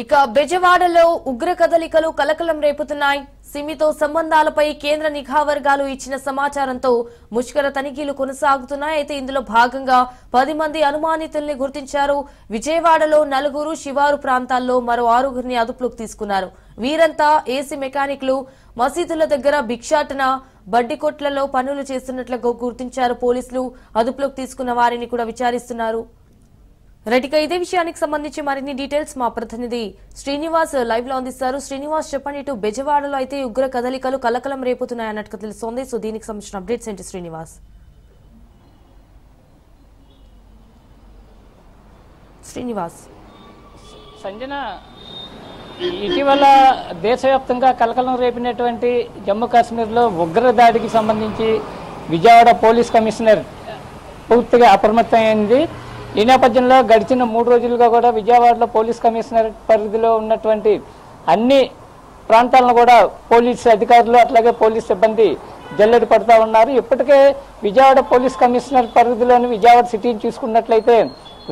ఇక బెజవాడలో ఉగ్ర కదలికలు కలకలం రేపుతున్నాయి. సిమితో సంబంధాలపై కేంద్ర నిఘా వర్గాలు ఇచ్చిన సమాచారంతో ముష్కర తనిఖీలు కొనసాగుతున్నాయి. అయితే ఇందులో భాగంగా 10 మంది అనుమానితుల్ని గుర్తించారు. విజయవాడలో 4, శివారు ప్రాంతాల్లో మరో 6 అదుపులోకి తీసుకున్నారు. వీరంతా ఏసీ మెకానిక్లు, మసీదుల దగ్గర భిక్షాటన, బడ్డికొట్లలో పనులు చేస్తున్నట్లుగా గుర్తించారు పోలీసులు. అదుపులోకి తీసుకున్న వారిని కూడా విచారిస్తున్నారు. రైట్గా ఇదే విషయానికి సంబంధించి మరిన్ని డీటెయిల్స్ మా ప్రతినిధి శ్రీనివాస్ లైవ్ లో అందిస్తారు. శ్రీనివాస్ చెప్పండి, ఇటు బెజవాడలో అయితే ఉగ్ర కదలికలు కలకలం రేపుతున్నాయి అన్నట్టుగా తెలుస్తోంది. సో దీనికి సంబంధించిన అప్డేట్స్ ఏంటి శ్రీనివాస్? సంజన, ఇటీవల దేశవ్యాప్తంగా కలకలం రేపినటువంటి జమ్మూ కాశ్మీర్లో ఉగ్రదాడికి సంబంధించి విజయవాడ పోలీస్ కమిషనర్ పూర్తిగా అప్రమత్తమైంది. ఈ నేపథ్యంలో గడిచిన 3 రోజులుగా కూడా విజయవాడలో పోలీస్ కమిషనర్ పరిధిలో ఉన్నటువంటి అన్ని ప్రాంతాలను కూడా పోలీసు అధికారులు అట్లాగే పోలీస్ సిబ్బంది జల్లెడ పడుతూ ఉన్నారు. ఇప్పటికే విజయవాడ పోలీస్ కమిషనర్ పరిధిలోని విజయవాడ సిటీని చూసుకున్నట్లయితే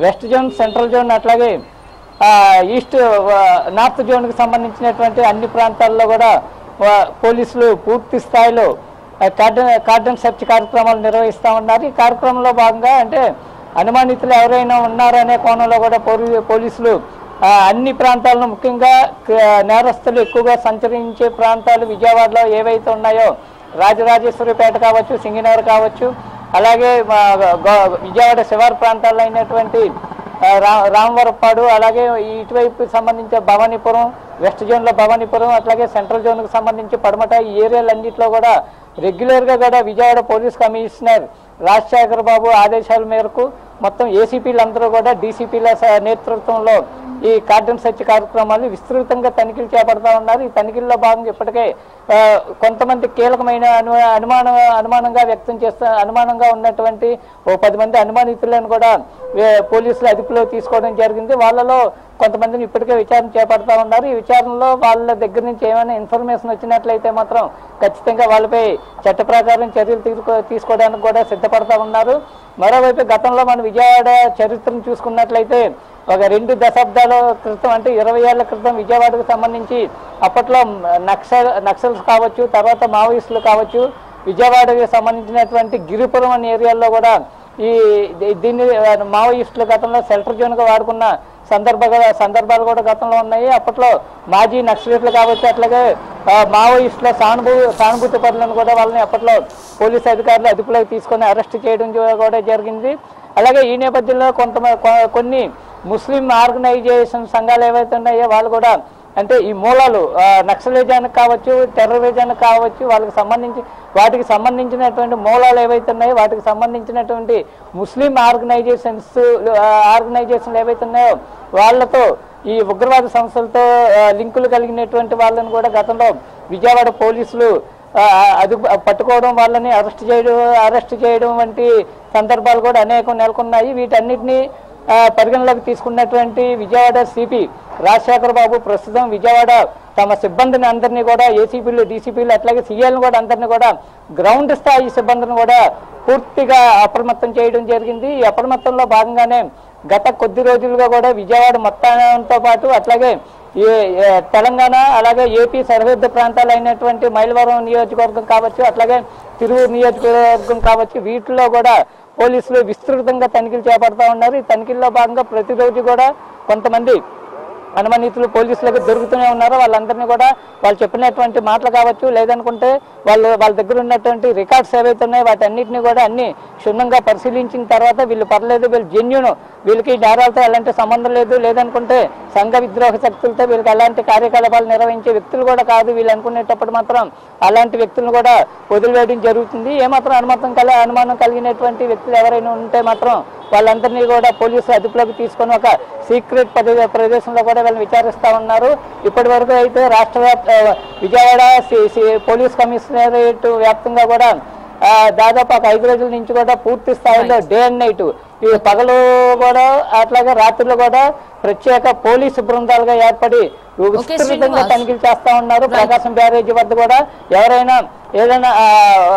వెస్ట్ జోన్, సెంట్రల్ జోన్ అట్లాగే ఈస్ట్ నార్త్ జోన్కి సంబంధించినటువంటి అన్ని ప్రాంతాల్లో కూడా పోలీసులు పూర్తి స్థాయిలో కార్డన్ సెర్చ్ కార్యక్రమాలు నిర్వహిస్తూ ఉన్నారు. ఈ కార్యక్రమంలో భాగంగా అంటే అనుమానితులు ఎవరైనా ఉన్నారనే కోణంలో కూడా పోలీసులు అన్ని ప్రాంతాలను, ముఖ్యంగా నేరస్తులు ఎక్కువగా సంచరించే ప్రాంతాలు విజయవాడలో ఏవైతే ఉన్నాయో రాజరాజేశ్వరిపేట కావచ్చు, సింగనగర్ కావచ్చు, అలాగే విజయవాడ శివారు ప్రాంతాల్లో అయినటువంటి రామవరపాడు, అలాగే ఇటువైపు సంబంధించిన భవానీపురం, వెస్ట్ జోన్లో భవానీపురం, అట్లాగే సెంట్రల్ జోన్కు సంబంధించి పడమట, ఈ ఏరియాలన్నింటిలో కూడా రెగ్యులర్గా కూడా విజయవాడ పోలీస్ కమిషనర్ రాజశేఖర్ బాబు ఆదేశాల మేరకు మొత్తం ఏసీపీలందరూ కూడా డీసీపీల నేతృత్వంలో ఈ కార్డన్ సెర్చ్ కార్యక్రమాలు విస్తృతంగా తనిఖీలు చేపడతా ఉన్నారు. ఈ తనిఖీల్లో భాగంగా ఇప్పటికే కొంతమంది కీలకమైన అనుమానంగా ఉన్నటువంటి 10 మంది అనుమానితులను కూడా పోలీసులు అదుపులో తీసుకోవడం జరిగింది. వాళ్ళలో కొంతమందిని ఇప్పటికే విచారణ చేపడతా ఉన్నారు. ఈ విచారణలో వాళ్ళ దగ్గర నుంచి ఏమైనా ఇన్ఫర్మేషన్ వచ్చినట్లయితే మాత్రం ఖచ్చితంగా వాళ్ళపై చట్ట ప్రకారం చర్యలు తీసుకోవడానికి కూడా సిద్ధపడతా ఉన్నారు. మరోవైపు గతంలో మన విజయవాడ చరిత్రను చూసుకున్నట్లయితే ఒక 2 దశాబ్దాల క్రితం, అంటే 20 ఏళ్ల క్రితం విజయవాడకు సంబంధించి అప్పట్లో నక్సల్స్ కావచ్చు, తర్వాత మావోయిస్టులు కావచ్చు, విజయవాడకి సంబంధించినటువంటి గిరిపురం అనే ఏరియాల్లో కూడా దీన్ని మావోయిస్టులు గతంలో షెల్టర్ జోన్గా వాడుకున్న సందర్భాలు కూడా గతంలో ఉన్నాయి. అప్పట్లో మాజీ నక్సలిస్టులు కావచ్చు, అట్లాగే మావోయిస్టుల సానుభూతి పరులను కూడా వాళ్ళని అప్పట్లో పోలీసు అధికారులు అదుపులోకి తీసుకొని అరెస్ట్ చేయడం కూడా జరిగింది. అలాగే ఈ నేపథ్యంలో కొన్ని ముస్లిం ఆర్గనైజేషన్ సంఘాలు ఏవైతే ఉన్నాయో వాళ్ళు కూడా, అంటే ఈ మూలాలు నక్సలిజానికి కావచ్చు, టెర్రరిజానికి కావచ్చు, వాటికి సంబంధించినటువంటి మూలాలు ఏవైతే ఉన్నాయో వాటికి సంబంధించినటువంటి ముస్లిం ఆర్గనైజేషన్లు ఏవైతే ఉన్నాయో వాళ్ళతో ఈ ఉగ్రవాద సంస్థలతో లింకులు కలిగినటువంటి వాళ్ళని కూడా గతంలో విజయవాడ పోలీసులు పట్టుకోవడం, వాళ్ళని అరెస్ట్ చేయడం వంటి సందర్భాలు కూడా అనేకం నెలకొన్నాయి. వీటన్నిటినీ పరిగణలోకి తీసుకున్నటువంటి విజయవాడ సిపి రాజశేఖర్ బాబు ప్రస్తుతం విజయవాడ తమ సిబ్బందిని అందరినీ కూడా ఏసీపీలు, డీసీపీలు, అట్లాగే సీఎల్ని కూడా అందరినీ కూడా గ్రౌండ్ స్థాయి సిబ్బందిని కూడా పూర్తిగా అప్రమత్తం చేయడం జరిగింది. ఈ అప్రమత్తంలో భాగంగానే గత కొద్ది రోజులుగా కూడా విజయవాడ మొత్తంతో పాటు అట్లాగే తెలంగాణ, అలాగే ఏపీ సరిహద్దు ప్రాంతాలు అయినటువంటి మైలవరం నియోజకవర్గం కావచ్చు, అట్లాగే తిరువూరు నియోజకవర్గం కావచ్చు, వీటిలో కూడా పోలీసులు విస్తృతంగా తనిఖీలు చేపడతా ఉన్నారు. ఈ తనిఖీల్లో భాగంగా ప్రతిరోజు కూడా కొంతమంది అనుమానితులు పోలీసులకు దొరుకుతూనే ఉన్నారు. వాళ్ళందరినీ కూడా వాళ్ళు చెప్పినటువంటి మాటలు కావచ్చు, లేదనుకుంటే వాళ్ళ దగ్గర ఉన్నటువంటి రికార్డ్స్ ఏవైతే ఉన్నాయో వాటన్నిటిని కూడా అన్ని క్షుణ్ణంగా పరిశీలించిన తర్వాత వీళ్ళు పర్లేదు, వీళ్ళు జెన్యూన్, వీళ్ళకి నేరాలతో ఎలాంటి సంబంధం లేదు, లేదనుకుంటే సంఘ విద్రోహ శక్తులతో వీళ్ళకి ఎలాంటి కార్యకలాపాలు నిర్వహించే వ్యక్తులు కూడా కాదు వీళ్ళు అనుకునేటప్పుడు మాత్రం అలాంటి వ్యక్తులను కూడా వదిలివేయడం జరుగుతుంది. ఏమాత్రం అనుమానం కలిగినటువంటి వ్యక్తులు ఎవరైనా ఉంటే మాత్రం వాళ్ళందరినీ కూడా పోలీసులు అదుపులోకి తీసుకొని ఒక సీక్రెట్ ప్రదేశంలో కూడా వీళ్ళని విచారిస్తూ ఉన్నారు. ఇప్పటి వరకు అయితే విజయవాడ పోలీస్ కమిషనరేట్ వ్యాప్తంగా కూడా దాదాపు ఒక 5 రోజుల నుంచి కూడా పూర్తి స్థాయిలో డే అండ్ నైట్ ఈ పగలు కూడా అట్లాగే రాత్రులు కూడా ప్రత్యేక పోలీసు బృందాలుగా ఏర్పడి విస్తృతంగా తనిఖీలు చేస్తా ఉన్నారు. ప్రకాశం బ్యారేజీ వద్ద కూడా ఎవరైనా ఏదైనా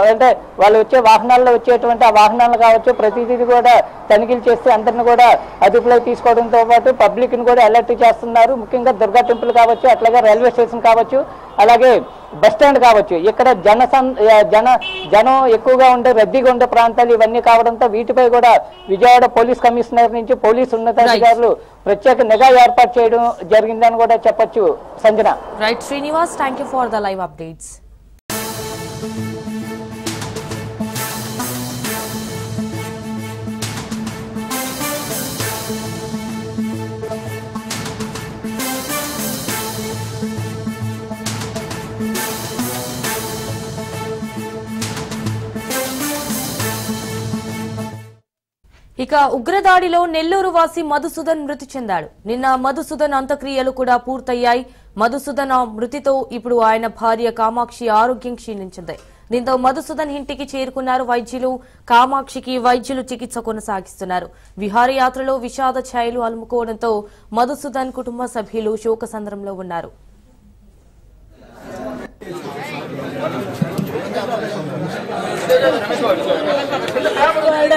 అంటే వాళ్ళు వచ్చే వాహనాల్లో వచ్చేటువంటి ఆ వాహనాలు కావచ్చు ప్రతిదీ కూడా తనిఖీలు చేస్తే అందరిని కూడా అదుపులోకి తీసుకోవడంతో పాటు పబ్లిక్ ని కూడా అలర్ట్ చేస్తున్నారు. ముఖ్యంగా దుర్గా టెంపుల్ కావచ్చు, అట్లాగే రైల్వే స్టేషన్ కావచ్చు, అలాగే బస్టాండ్ కావచ్చు, ఇక్కడ జనం ఎక్కువగా ఉండే రద్దీగా ఉండే ప్రాంతాలు ఇవన్నీ కావడంతో వీటిపై కూడా విజయవాడ పోలీస్ కమిషనర్ నుంచి పోలీసు ఉన్నతాధికారులు ప్రత్యేక నిఘా ఏర్పాటు చేయడం జరిగిందని కూడా చెప్పొచ్చు. Sanjana. Right Srinivas, thank you for the live updates. ఇక ఉగ్రదాడిలో నెల్లూరు వాసి మధుసూదన్ మృతి చెందాడు. నిన్న మధుసూదన్ అంత్యక్రియలు కూడా పూర్తయ్యాయి. మధుసూదన్ మృతితో ఇప్పుడు ఆయన భార్య కామాక్షి ఆరోగ్యం క్షీణించింది. దీంతో మధుసూదన్ ఇంటికి చేరుకున్నారు వైద్యులు. కామాక్షికి వైద్యులు చికిత్స కొనసాగిస్తున్నారు. విహారయాత్రలో విషాద ఛాయలు అలుముకోవడంతో మధుసూదన్ కుటుంబ సభ్యులు శోకసంద్రంలో ఉన్నారు.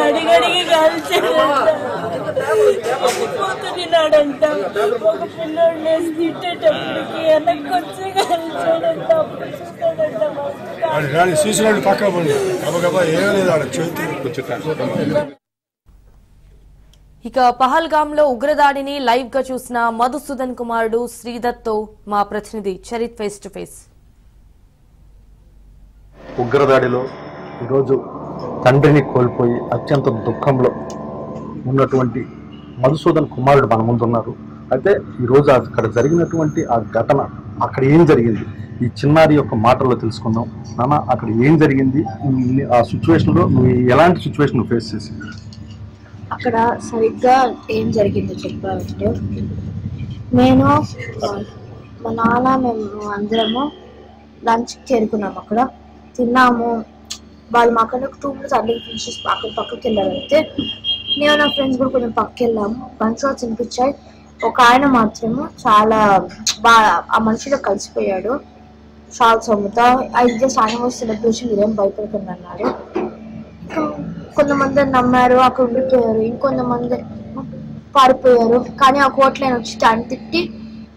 అడిగడిగి కాల్చాడంట. ఒక పిల్లోడు తిట్టేటప్పటికి వెనక్కొచ్చి కాల్చాడంట. ఇక పహల్గామ్ లో ఉగ్రదాడిని లైవ్ గా చూసిన మధుసూదన్ కుమారుడు శ్రీదత్ తో మా ప్రతినిధి చరిత్ ఫేస్ టు ఫేస్. ఉగ్రదాడిలో ఈరోజు తండ్రిని కోల్పోయి అత్యంత దుఃఖంలో ఉన్నటువంటి మధుసూదన్ కుమారుడు మన ముందున్నారు. అయితే ఈరోజు అక్కడ జరిగినటువంటి ఆ ఘటన, అక్కడ ఏం జరిగింది, ఈ చిన్నారి యొక్క మాటల్లో తెలుసుకుందాం. నాన్న, అక్కడ ఏం జరిగింది, ఆ సిచ్యువేషన్లో నువ్వు ఎలాంటి సిచ్యువేషన్ ఫేస్ చేసి? అక్కడ సరిగ్గా ఏం జరిగిందో చెప్పాలంటే, నేను మా నాన్న మేము అందరము లంచ్కి చేరుకున్నాము. అక్కడ తిన్నాము. వాళ్ళు మాకన్నా 2 minutes అడ్డీ ఫినిషెస్ పక్కకి వెళ్ళారంటే నేను నా ఫ్రెండ్స్ కూడా కొంచెం పక్కకి వెళ్ళాము. గన్ షాట్స్ వినిపించాయి. ఒక ఆయన మాత్రము చాలా బాగా ఆ మనిషిలో కలిసిపోయాడు. షాట్స్ అమ్ముతా అది జస్ట్ యానివర్సరీ సెలబ్రేషన్, మీరేం భయపడకండి అన్నాడు. కొంతమంది నమ్మారు, అక్కడ ఉండిపోయారు. ఇంకొంతమంది పారిపోయారు. కానీ ఆ కోట్లైన వచ్చి ఆయన తిట్టి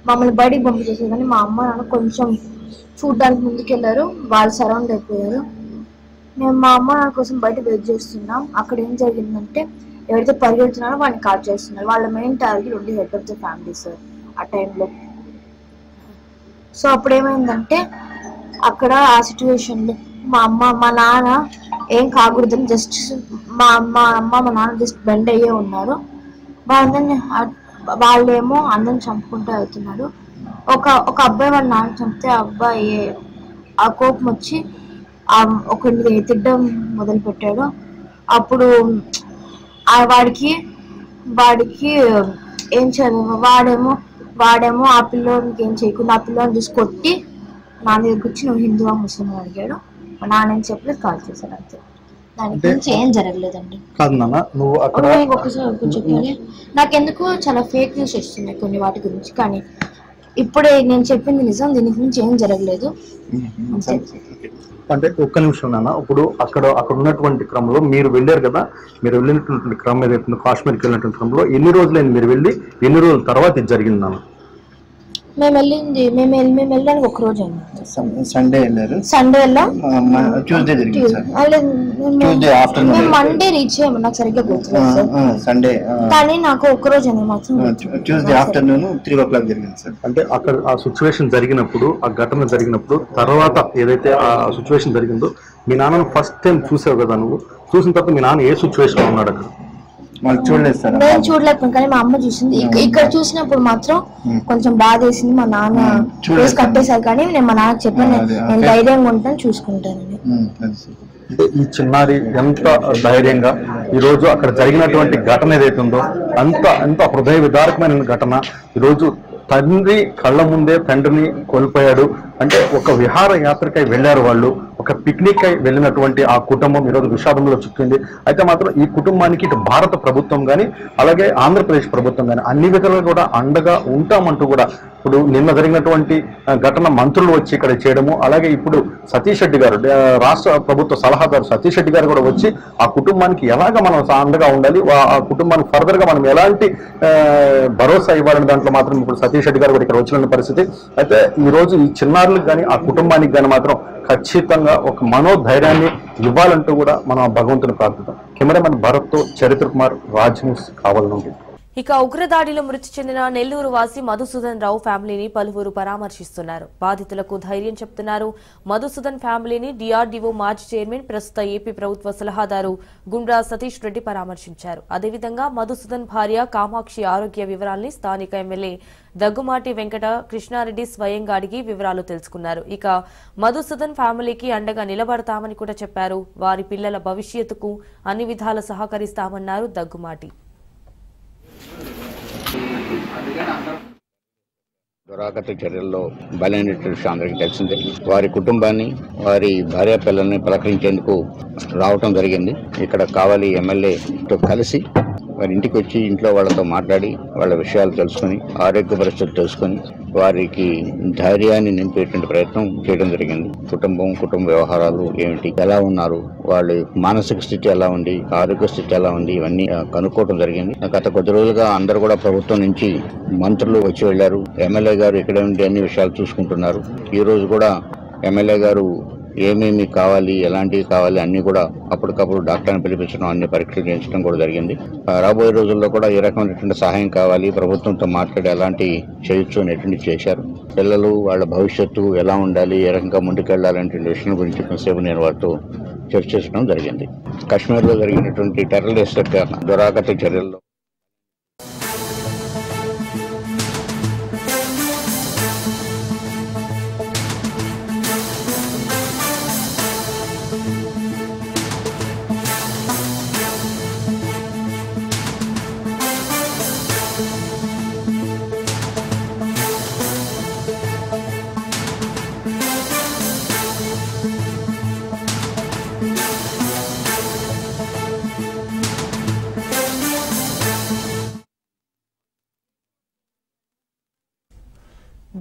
మమ్మల్ని బయటికి పంపించేసారు. కానీ మా అమ్మ నాన్న కొంచెం చూడడానికి ముందుకెళ్ళారు. వాళ్ళు సరౌండ్ అయిపోయారు. మేము మా అమ్మ నాన్న కోసం బయట వెయిట్ చేస్తున్నాం. అక్కడ ఏం జరిగిందంటే, ఎవరైతే పరిగెడుతున్నారో వాళ్ళని కాల్ చేస్తున్నారు. వాళ్ళ మెయిన్ టార్గెట్ ఉండి head of the family sir ఆ టైంలో. సో అప్పుడు ఏమైందంటే, అక్కడ ఆ సిచ్యువేషన్లో మా నాన్న ఏం కాకూడదని జస్ట్ మా నాన్న జస్ట్ బెండ్ అయ్యే ఉన్నారు. వాళ్ళేమో అందరిని చంపుకుంటూ వెళ్తున్నారు. ఒక అబ్బాయి వాళ్ళ నాన్న చంపితే ఆ అబ్బాయి ఆ కోపం వచ్చి ఒకరిని తిట్టడం మొదలు పెట్టాడు. అప్పుడు వాడికి ఏం చేయాలి, వాడేమో ఆ పిల్లోనికి ఏం చేయకుండా ఆ పిల్లోని చూసి కొట్టి నా దగ్గరికి వచ్చి నువ్వు హిందువా ముస్లిం అడిగాడు. మా నాన్న ఏం చెప్పలేదు, కాల్ చేశాడు అంతే. దాని గురించి ఏం జరగలేదండి. ఒకసారి చెప్పాలి, నాకెందుకు చాలా ఫేక్ న్యూస్ వస్తున్నాయి కొన్ని వాటి గురించి. కానీ ఇప్పుడే నేను చెప్పింది నిజం, దీని గురించి ఏం జరగలేదు. అంటే ఒక్క నిమిషం నాన్న, ఇప్పుడు అక్కడ ఉన్నటువంటి క్రమంలో మీరు వెళ్ళారు కదా, మీరు వెళ్ళినటువంటి క్రమం ఏదైతే కాశ్మీర్కి వెళ్ళినటువంటి క్రమంలో ఎన్ని రోజులైంది మీరు వెళ్ళి, ఎన్ని రోజుల తర్వాత ఇది జరిగింది నాన్న? మేము వెళ్ళడానికి ఒక రోజు అయింది. సండే వెళ్ళారు. సండే వెళ్ళాం. ట్యూస్డే జరిగింది sir. Tuesday afternoon. Monday reach అయ్యాము, నాకు సరిగ్గా గుర్తులేదు. సండే కానీ నాకు ఒక రోజు అనేది మాత్రం ట్యూస్డే ఆఫ్టర్నూన్ 3 o'clock జరిగింది సార్. అంటే అక్కడ ఆ సిచ్యువేషన్ జరిగినప్పుడు, ఆ ఘటన జరిగినప్పుడు తర్వాత ఏదైతే ఆ సిచ్యువేషన్ జరిగిందో, మీ నాన్నను ఫస్ట్ టైం చూసావు కదా నువ్వు, చూసిన తర్వాత మీ నాన్న ఏ సిచ్యువేషన్ లో ఉన్నాడు అక్కడ? చూడలేదు సార్. నేను చూడలేకపోయాను, కానీ మా అమ్మ చూసింది. ఇక్కడ చూసినప్పుడు మాత్రం కొంచెం బాధ వేసింది. మా నాన్న ఫేస్ కట్టేశారు, కానీ నేను మా నాన్నకి చెప్పాను నేను ధైర్యంగా ఉంటాను, చూసుకుంటానని. ఈ చిన్నారి ఎంత ధైర్యంగా ఈరోజు అక్కడ జరిగినటువంటి ఘటన ఏదైతే ఉందో అంత హృదయ విదారకమైన ఘటన. ఈరోజు తండ్రి కళ్ళ ముందే తండ్రిని కోల్పోయాడు. అంటే ఒక విహార యాత్రకై వెళ్ళారు వాళ్ళు, ఒక పిక్నిక్ అయి వెళ్ళినటువంటి ఆ కుటుంబం ఈరోజు విషాదంలో చిక్కింది. అయితే మాత్రం ఈ కుటుంబానికి ఇటు భారత ప్రభుత్వం కానీ అలాగే ఆంధ్రప్రదేశ్ ప్రభుత్వం కానీ అన్ని విధాలుగా కూడా అండగా ఉంటామంటూ కూడా ఇప్పుడు నిన్న జరిగినటువంటి ఘటన మంత్రులు వచ్చి ఇక్కడ చేయడము, అలాగే ఇప్పుడు సతీష్ రెడ్డి గారు రాష్ట్ర ప్రభుత్వ సలహాదారు సతీష్ రెడ్డి గారు కూడా వచ్చి ఆ కుటుంబానికి ఎలాగ మనం అండగా ఉండాలి, ఆ కుటుంబానికి ఫర్దర్ గా మనం ఎలాంటి భరోసా ఇవ్వాలని దాంట్లో మాత్రం ఇప్పుడు సతీష్ రెడ్డి గారు కూడా ఇక్కడ వచ్చిన పరిస్థితి. అయితే ఈ రోజు ఈ చిన్నారులకు కానీ ఆ కుటుంబానికి కానీ మాత్రం ఖచ్చితంగా ఒక మనోధైర్యాన్ని ఇవ్వాలంటూ కూడా మనం భగవంతుని ప్రార్థిద్దాం. కెమెరామెన్ భరత్ తో చరిత్ర కుమార్, రాజ్ న్యూస్, కావలి నుండి. ఇక ఉగ్రదాడిలో మృతి చెందిన నెల్లూరు వాసి మధుసూదన్ రావు ఫ్యామిలీని పలువురు పరామర్శిస్తున్నారు. బాధితులకు ధైర్యం చెప్తున్నారు. మధుసూదన్ ఫ్యామిలీని డిఆర్డీఓ మాజీ చైర్మన్, ప్రస్తుత ఏపీ ప్రభుత్వ సలహాదారు గుండ్రా సతీష్ రెడ్డి పరామర్శించారు. అదేవిధంగా మధుసూదన్ భార్య కామాక్షి ఆరోగ్య వివరాల్ని స్థానిక ఎమ్మెల్యే దగ్గుమాటి వెంకట కృష్ణారెడ్డి స్వయంగా అడిగి వివరాలు తెలుసుకున్నారు. ఇక మధుసూదన్ ఫ్యామిలీకి అండగా నిలబడతామని కూడా చెప్పారు. వారి పిల్లల భవిష్యత్తుకు అన్ని విధాల సహకరిస్తామన్నారు దగ్గుమాటి. దురాగత చర్యల్లో బలైనటువంటి విషయం అందరికీ తెలిసిందే. వారి కుటుంబాన్ని, వారి భార్య పిల్లల్ని పలకరించేందుకు రావటం జరిగింది. ఇక్కడ కావలి ఎమ్మెల్యేతో కలిసి వారి ఇంటికి వచ్చి ఇంట్లో వాళ్ళతో మాట్లాడి వాళ్ళ విషయాలు తెలుసుకుని, ఆరోగ్య పరిస్థితులు తెలుసుకుని వారికి ధైర్యాన్ని నింపేటువంటి ప్రయత్నం చేయడం జరిగింది. కుటుంబ వ్యవహారాలు ఏమిటి, ఎలా ఉన్నారు, వాళ్ళ మానసిక స్థితి ఎలా ఉంది, ఆరోగ్య స్థితి ఎలా ఉంది, ఇవన్నీ కనుక్కోవడం జరిగింది. గత కొద్ది రోజులుగా అందరూ కూడా ప్రభుత్వం నుంచి మంత్రులు వచ్చి వెళ్లారు. ఎమ్మెల్యే గారు ఇక్కడ ఉండి అన్ని విషయాలు చూసుకుంటున్నారు. ఈ రోజు కూడా ఎమ్మెల్యే గారు ఏమేమి కావాలి, ఎలాంటివి కావాలి అన్ని కూడా అప్పటికప్పుడు డాక్టర్ని పిలిపించడం, అన్ని పరీక్షలు చేయించడం కూడా జరిగింది. రాబోయే రోజుల్లో కూడా ఏ రకమైనటువంటి సహాయం కావాలి, ప్రభుత్వంతో మాట్లాడి ఎలాంటి చేయొచ్చు అనేటువంటి చేశారు. పిల్లలు వాళ్ళ భవిష్యత్తు ఎలా ఉండాలి, ఏ రకంగా ముందుకెళ్లాలనేటువంటి విషయం గురించి కొంతసేపు నేను వారితో చర్చించడం జరిగింది. కాశ్మీర్లో జరిగినటువంటి టెర్రరిస్ట్ దురాగత చర్యల్లో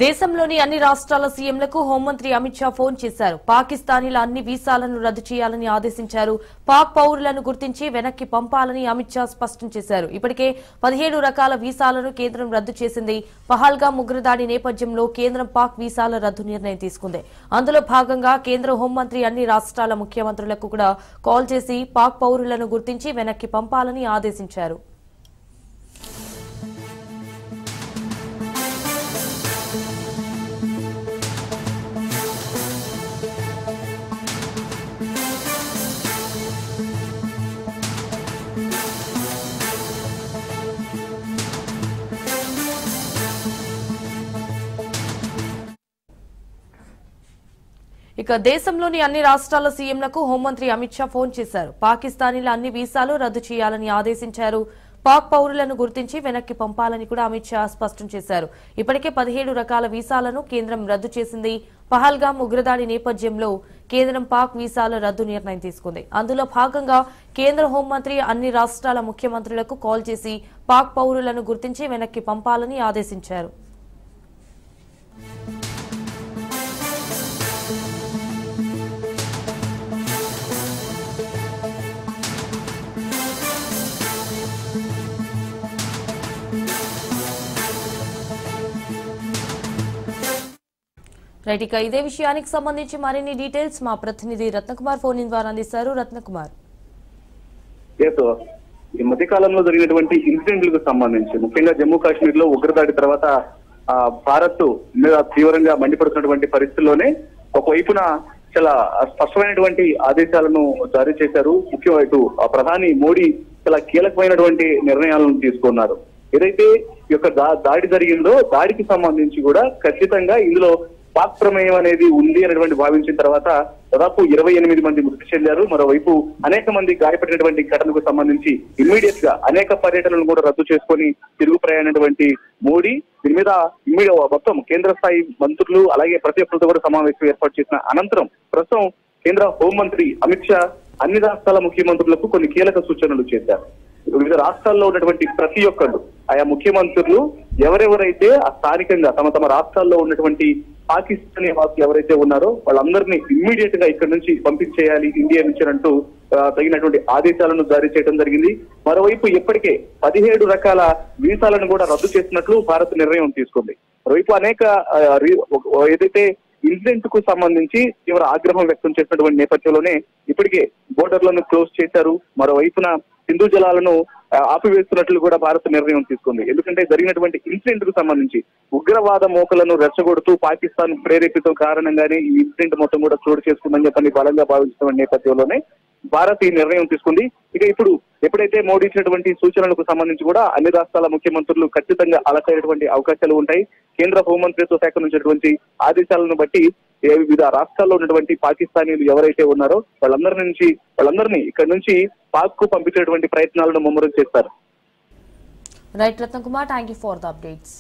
దేశంలోని అన్ని రాష్ట్రాల సీఎంలకు హోంమంత్రి అమిత్ షా ఫోన్ చేశారు. పాకిస్తానీల అన్ని వీసాలను రద్దు చేయాలని ఆదేశించారు. పాక్ పౌరులను గుర్తించి వెనక్కి పంపాలని అమిత్ షా స్పష్టం చేశారు. ఇప్పటికే 17 రకాల వీసాలను కేంద్రం రద్దు చేసింది. పహల్గామ్ ఉగ్రదాడి నేపథ్యంలో కేంద్రం పాక్ వీసాల రద్దు నిర్ణయం తీసుకుంది. అందులో భాగంగా కేంద్ర హోంమంత్రి అన్ని రాష్ట్రాల ముఖ్యమంత్రులకు కూడా కాల్ చేసి పాక్ పౌరులను గుర్తించి వెనక్కి పంపాలని ఆదేశించారు. ఇక దేశంలోని అన్ని రాష్ట్రాల సీఎంలకు హోంమంత్రి అమిత్ షా ఫోన్ చేశారు. పాకిస్తానీల అన్ని వీసాలు రద్దు చేయాలని ఆదేశించారు. పాక్ పౌరులను గుర్తించి వెనక్కి పంపాలని కూడా అమిత్ షా స్పష్టం చేశారు. ఇప్పటికే 17 రకాల వీసాలను కేంద్రం రద్దు చేసింది. పహల్గామ్ ఉగ్రదాడి నేపథ్యంలో కేంద్రం పాక్ వీసాల రద్దు నిర్ణయం తీసుకుంది. అందులో భాగంగా కేంద్ర హోంమంత్రి అన్ని రాష్ట్రాల ముఖ్యమంత్రులకు కాల్ చేసి పాక్ పౌరులను గుర్తించి వెనక్కి పంపాలని ఆదేశించారు. రైట్, ఇక ఇదే విషయానికి సంబంధించి మరిన్ని డీటెయిల్స్ మా ప్రతినిధి రత్నకుమార్ ఫోన్ ఇన్ ద్వారా అందిస్తారు. రత్నకుమార్, ఈ మధ్య కాలంలో జరిగినటువంటి ఇన్సిడెంట్లకు సంబంధించి ముఖ్యంగా జమ్మూ కాశ్మీర్ లో ఉగ్రదాడి తర్వాత భారత్ మీద తీవ్రంగా మండిపడుతున్నటువంటి పరిస్థితుల్లోనే ఒకవైపున చాలా స్పష్టమైనటువంటి ఆదేశాలను జారీ చేశారు. ముఖ్యంగా ఇటు ప్రధాని మోడీ చాలా కీలకమైనటువంటి నిర్ణయాలను తీసుకున్నారు. ఏదైతే ఈ యొక్క దాడి జరిగిందో దాడికి సంబంధించి కూడా ఖచ్చితంగా ఇందులో పాక్ ప్రమేయం అనేది ఉంది అనేటువంటి భావించిన తర్వాత దాదాపు 28 మంది మృతి చెందారు. మరోవైపు అనేక మంది గాయపడినటువంటి ఘటనకు సంబంధించి ఇమ్మీడియట్ గా అనేక పర్యటనలు కూడా రద్దు చేసుకొని తిరుగు ప్రయాణమైనటువంటి మోడీ దీని మీద మొత్తం కేంద్ర స్థాయి మంత్రులు అలాగే ప్రతి ఒక్కరితో కూడా సమావేశం ఏర్పాటు చేసిన అనంతరం ప్రస్తుతం కేంద్ర హోంమంత్రి అమిత్ షా అన్ని రాష్ట్రాల ముఖ్యమంత్రులకు కొన్ని కీలక సూచనలు చేశారు. వివిధ రాష్ట్రాల్లో ఉన్నటువంటి ప్రతి ఒక్కళ్ళు ఆయా ముఖ్యమంత్రులు ఎవరెవరైతే స్థానికంగా తమ రాష్ట్రాల్లో ఉన్నటువంటి పాకిస్తానీ వాసులు ఎవరైతే ఉన్నారో వాళ్ళందరినీ ఇమ్మీడియట్ గా ఇక్కడ నుంచి పంపించేయాలి ఇండియా నుంచి అంటూ తగినటువంటి ఆదేశాలను జారీ చేయడం జరిగింది. మరోవైపు ఇప్పటికే 17 రకాల వీసాలను కూడా రద్దు చేసినట్లు భారత్ నిర్ణయం తీసుకుంది. మరోవైపు అనేక ఏదైతే ఇన్సిడెంట్ కు సంబంధించి తీవ్ర ఆగ్రహం వ్యక్తం చేసినటువంటి నేపథ్యంలోనే ఇప్పటికే బోర్డర్లను క్లోజ్ చేశారు. మరోవైపున సింధు జలాలను ఆపివేస్తున్నట్లు కూడా భారత్ నిర్ణయం తీసుకుంది. ఎందుకంటే జరిగినటువంటి ఇన్సిడెంట్ కు సంబంధించి ఉగ్రవాద మోకలను రెచ్చగొడుతూ పాకిస్తాన్ ప్రేరేపితం కారణంగానే ఈ ఇన్సిడెంట్ మొత్తం కూడా చోటు చేసుకుందని చెప్పని బలంగా భావిస్తున్న నేపథ్యంలోనే భారత్ ఈ నిర్ణయం తీసుకుంది. ఇక ఇప్పుడు ఎప్పుడైతే మోడీ ఇచ్చినటువంటి సూచనలకు సంబంధించి కూడా అన్ని రాష్ట్రాల ముఖ్యమంత్రులు ఖచ్చితంగా అలసైనటువంటి అవకాశాలు ఉంటాయి. కేంద్ర హోంమంత్రిత్వ శాఖ నుంచి ఆదేశాలను బట్టి వివిధ రాష్ట్రాల్లో ఉన్నటువంటి పాకిస్తానీలు ఎవరైతే ఉన్నారో వాళ్ళందరినీ ఇక్కడ నుంచి పాక్ కు పంపించేటువంటి ప్రయత్నాలను ముమ్మరం చేస్తారు. Right Ratna Kumar, thank you for the updates.